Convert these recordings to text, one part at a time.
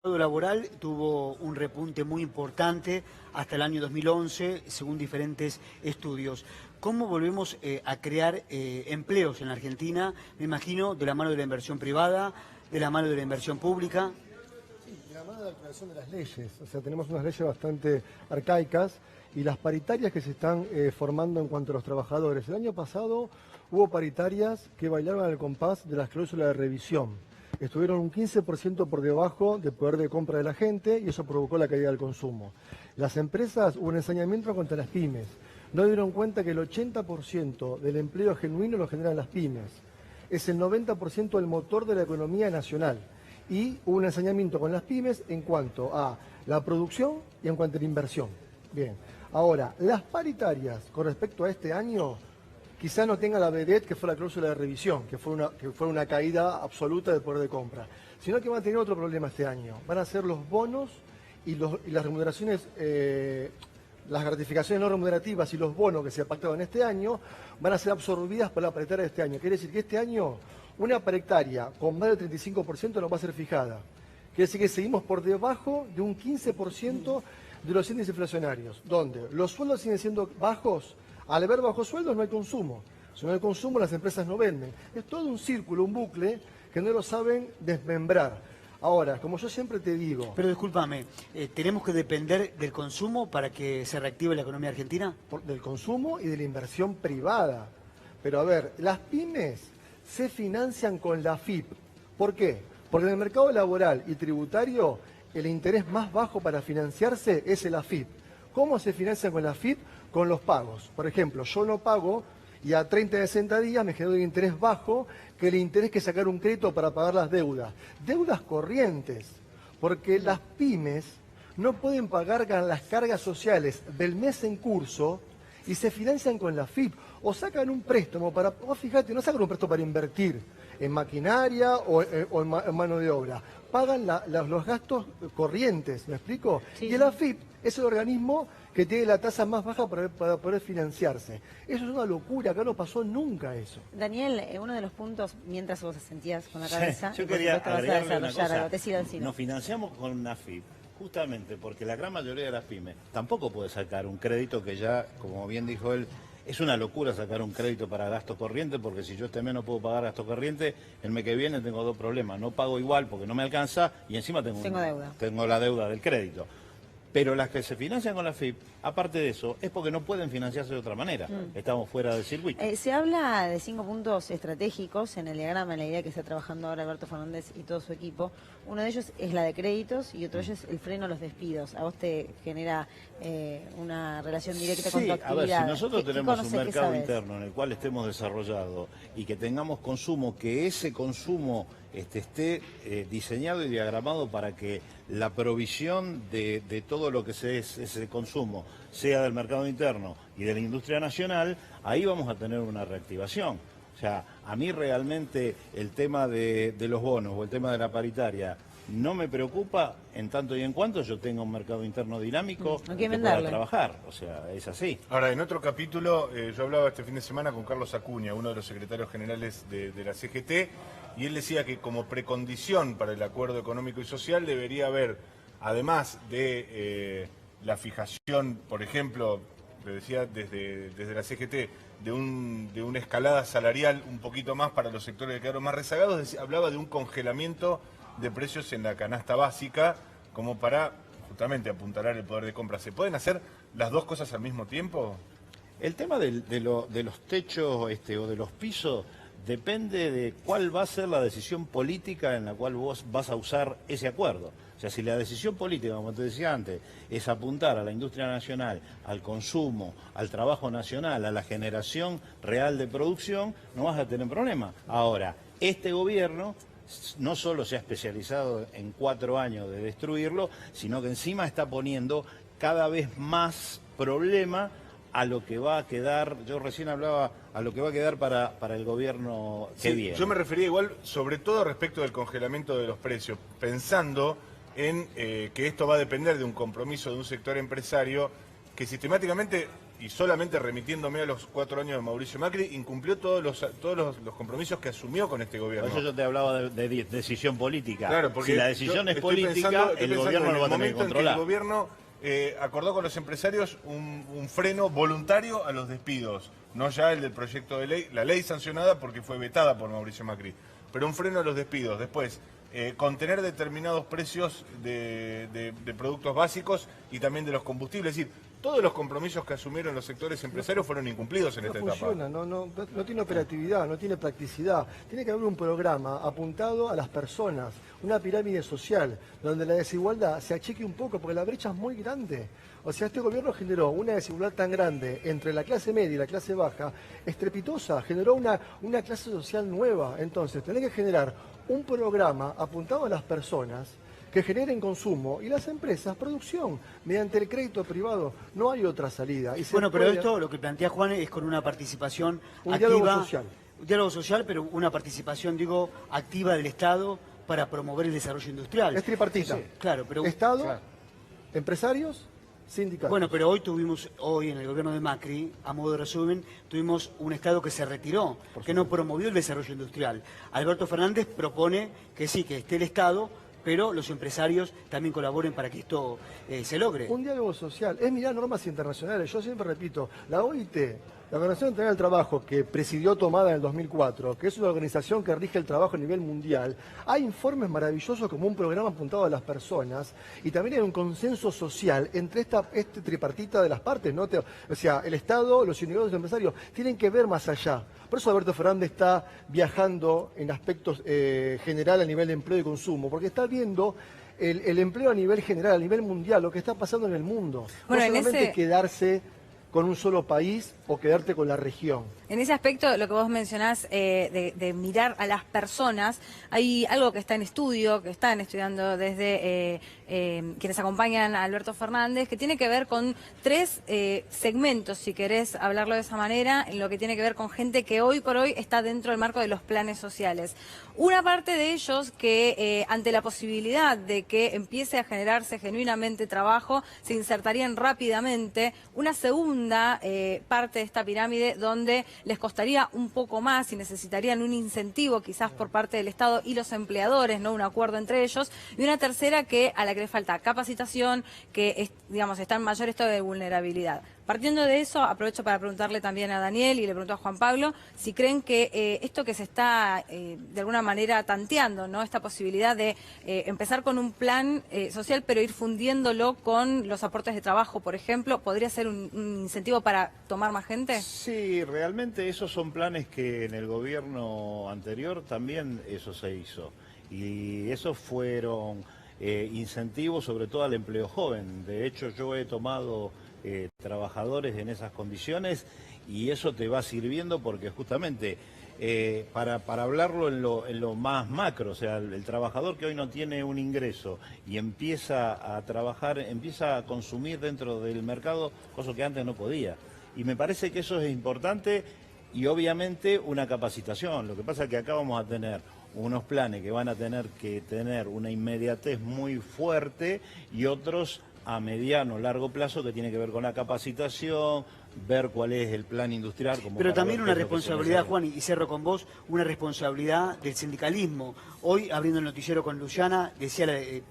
El mercado laboral tuvo un repunte muy importante hasta el año 2011, según diferentes estudios. ¿Cómo volvemos a crear empleos en la Argentina? Me imagino de la mano de la inversión privada, de la mano de la inversión pública. Sí, de la mano de la actualización de las leyes. O sea, tenemos unas leyes bastante arcaicas y las paritarias que se están formando en cuanto a los trabajadores. El año pasado hubo paritarias que bailaron al compás de las cláusulas de revisión. Estuvieron un 15% por debajo del poder de compra de la gente y eso provocó la caída del consumo. Las empresas, hubo un ensañamiento contra las pymes. No dieron cuenta que el 80% del empleo genuino lo generan las pymes. Es el 90% del motor de la economía nacional. Y hubo un ensañamiento con las pymes en cuanto a la producción y en cuanto a la inversión. Bien, ahora, las paritarias con respecto a este año quizá no tenga la vedette que fue la cláusula de revisión, que fue una caída absoluta del poder de compra, sino que van a tener otro problema este año. Van a ser los bonos y las remuneraciones, las gratificaciones no remunerativas y los bonos que se pactaron este año van a ser absorbidas por la paritaria de este año. Quiere decir que este año una paritaria con más del 35% no va a ser fijada. Quiere decir que seguimos por debajo de un 15% de los índices inflacionarios, donde los sueldos siguen siendo bajos. Al haber bajos sueldos no hay consumo. Si no hay consumo, las empresas no venden. Es todo un círculo, un bucle, que no lo saben desmembrar. Ahora, como yo siempre te digo... Pero discúlpame, ¿tenemos que depender del consumo para que se reactive la economía argentina? Del consumo y de la inversión privada. Pero a ver, las pymes se financian con la AFIP. ¿Por qué? Porque en el mercado laboral y tributario, el interés más bajo para financiarse es el AFIP. ¿Cómo se financian con la AFIP? Con los pagos. Por ejemplo, yo no pago y a 30 de 60 días me genero un interés bajo que el interés que sacar un crédito para pagar las deudas. Deudas corrientes, porque las pymes no pueden pagar las cargas sociales del mes en curso y se financian con la AFIP. O sacan un préstamo para... Vos fíjate, no sacan un préstamo para invertir en maquinaria o en mano de obra. Pagan los gastos corrientes, ¿me explico? Sí. Y el AFIP es el organismo que tiene la tasa más baja para poder financiarse. Eso es una locura, acá no pasó nunca eso. Daniel, uno de los puntos, mientras vos sentías con la cabeza, yo quería agregarle una cosa. Algo, nos financiamos con una AFIP, justamente porque la gran mayoría de las pymes tampoco puede sacar un crédito que ya, como bien dijo él, es una locura sacar un crédito para gasto corriente, porque si yo este mes no puedo pagar gasto corriente, el mes que viene tengo dos problemas. No pago igual porque no me alcanza y encima tengo la deuda del crédito. Pero las que se financian con la AFIP, aparte de eso, es porque no pueden financiarse de otra manera. Estamos fuera del circuito. Se habla de 5 puntos estratégicos en el diagrama, en la idea que está trabajando ahora Alberto Fernández y todo su equipo. Uno de ellos es la de créditos y otro de ellos es el freno a los despidos. ¿A vos te genera una relación directa con tu actividad? A ver, si nosotros tenemos un mercado interno en el cual estemos desarrollados y que tengamos consumo, que ese consumo esté diseñado y diagramado para que la provisión de todo lo que es ese consumo sea del mercado interno y de la industria nacional, ahí vamos a tener una reactivación. O sea, a mí realmente el tema de los bonos o el tema de la paritaria no me preocupa en tanto y en cuanto yo tenga un mercado interno dinámico que pueda trabajar. O sea, es así. Ahora, en otro capítulo, yo hablaba este fin de semana con Carlos Acuña, uno de los secretarios generales de la CGT, y él decía que como precondición para el acuerdo económico y social debería haber, además de la fijación, por ejemplo, le decía desde la CGT, de una escalada salarial un poquito más para los sectores que quedaron más rezagados, hablaba de un congelamiento de precios en la canasta básica, como para justamente apuntalar el poder de compra. ¿Se pueden hacer las dos cosas al mismo tiempo? El tema de los techos o de los pisos depende de cuál va a ser la decisión política en la cual vos vas a usar ese acuerdo. O sea, si la decisión política, como te decía antes, es apuntar a la industria nacional, al consumo, al trabajo nacional, a la generación real de producción, no vas a tener problema. Ahora, este gobierno no solo se ha especializado en 4 años de destruirlo, sino que encima está poniendo cada vez más problema a lo que va a quedar, yo recién hablaba, a lo que va a quedar para el gobierno que viene. Yo me refería igual, sobre todo respecto del congelamiento de los precios, pensando en que esto va a depender de un compromiso de un sector empresario que sistemáticamente y solamente remitiéndome a los 4 años de Mauricio Macri, incumplió todos los compromisos que asumió con este gobierno. Por eso yo te hablaba de decisión política. Claro, porque si la decisión es estoy política, el gobierno lo va a tener que controlar. El gobierno acordó con los empresarios un freno voluntario a los despidos, no ya el del proyecto de ley, la ley sancionada porque fue vetada por Mauricio Macri, pero un freno a los despidos. Después, contener determinados precios de productos básicos y también de los combustibles. Es decir, todos los compromisos que asumieron los sectores empresarios fueron incumplidos en esta etapa. No tiene operatividad, no tiene practicidad. Tiene que haber un programa apuntado a las personas, una pirámide social, donde la desigualdad se achique un poco, porque la brecha es muy grande. O sea, este gobierno generó una desigualdad tan grande entre la clase media y la clase baja, estrepitosa, generó una clase social nueva. Entonces, tenés que generar un programa apuntado a las personas que generen consumo y las empresas producción mediante el crédito privado. No hay otra salida. Bueno, pero esto lo que plantea Juan es con una participación un activa, diálogo social. Un diálogo social, pero una participación, digo, activa del Estado para promover el desarrollo industrial. Es tripartita. Sí, claro, pero Estado, empresarios, sindicatos. bueno, pero hoy en el gobierno de Macri, a modo de resumen, tuvimos un Estado que se retiró, que no promovió el desarrollo industrial. Alberto Fernández propone que sí, que esté el Estado, pero los empresarios también colaboren para que esto se logre. Un diálogo social, es mirar normas internacionales. Yo siempre repito, la OIT, la Organización Internacional del Trabajo, que presidió Tomada en el 2004, que es una organización que rige el trabajo a nivel mundial, hay informes maravillosos como un programa apuntado a las personas y también hay un consenso social entre este tripartita de las partes, ¿no? O sea, el Estado, los sindicatos y los empresarios tienen que ver más allá. Por eso Alberto Fernández está viajando en aspectos general a nivel de empleo y consumo, porque está viendo el empleo a nivel general, a nivel mundial, lo que está pasando en el mundo. Bueno, no solamente quedarse con un solo país o quedarte con la región. En ese aspecto, lo que vos mencionás de mirar a las personas, hay algo que está en estudio, que están estudiando desde quienes acompañan a Alberto Fernández, que tiene que ver con 3 segmentos, si querés hablarlo de esa manera, en lo que tiene que ver con gente que hoy por hoy está dentro del marco de los planes sociales. Una parte de ellos que ante la posibilidad de que empiece a generarse genuinamente trabajo, se insertarían rápidamente. Una segunda parte de esta pirámide donde les costaría un poco más y necesitarían un incentivo quizás por parte del Estado y los empleadores, no un acuerdo entre ellos. Y una tercera a la que le falta capacitación, que digamos, está en mayor estado de vulnerabilidad. Partiendo de eso, aprovecho para preguntarle también a Daniel y le pregunto a Juan Pablo si creen que esto que se está de alguna manera tanteando, ¿no? Esta posibilidad de empezar con un plan social pero ir fundiéndolo con los aportes de trabajo, por ejemplo, ¿podría ser un incentivo para tomar más gente? Sí, realmente esos son planes que en el gobierno anterior también eso se hizo. Y esos fueron incentivos sobre todo al empleo joven. De hecho, yo he tomado trabajadores en esas condiciones y eso te va sirviendo porque justamente para hablarlo en lo más macro, o sea, el trabajador que hoy no tiene un ingreso y empieza a trabajar, empieza a consumir dentro del mercado, cosa que antes no podía. Y me parece que eso es importante y obviamente una capacitación. Lo que pasa es que acá vamos a tener unos planes que van a tener que tener una inmediatez muy fuerte y otros a mediano, largo plazo que tiene que ver con la capacitación, ver cuál es el plan industrial. Pero también una responsabilidad, Juan, y cierro con vos, una responsabilidad del sindicalismo. Hoy, abriendo el noticiero con Luciana,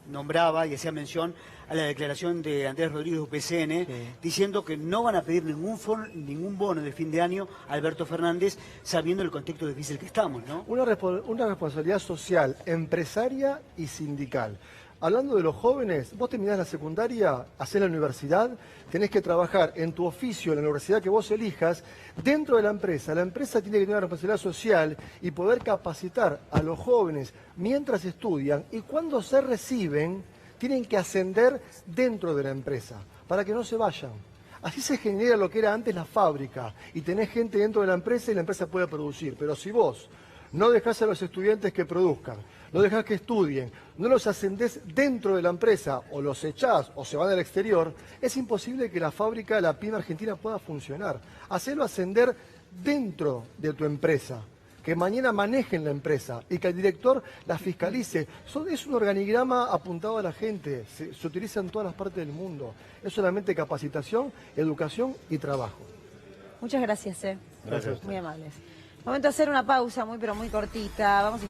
nombraba y hacía mención a la declaración de Andrés Rodríguez UPCN, diciendo que no van a pedir ningún bono de fin de año a Alberto Fernández, sabiendo el contexto difícil que estamos, ¿no? Una responsabilidad social, empresaria y sindical. Hablando de los jóvenes, vos terminás la secundaria, hacés la universidad, tenés que trabajar en tu oficio, en la universidad que vos elijas, dentro de la empresa. La empresa tiene que tener una responsabilidad social y poder capacitar a los jóvenes mientras estudian y cuando se reciben, tienen que ascender dentro de la empresa, para que no se vayan. Así se genera lo que era antes la fábrica y tenés gente dentro de la empresa y la empresa puede producir. Pero si vos no dejás a los estudiantes que produzcan, no dejás que estudien, no los ascendés dentro de la empresa o los echás o se van al exterior, es imposible que la fábrica, la pyme argentina pueda funcionar. Hacelo ascender dentro de tu empresa. que mañana manejen la empresa y que el director la fiscalice. Es un organigrama apuntado a la gente, se utiliza en todas las partes del mundo. Es solamente capacitación, educación y trabajo. Muchas gracias, Gracias a usted. muy amables. Momento de hacer una pausa muy pero muy cortita. Vamos a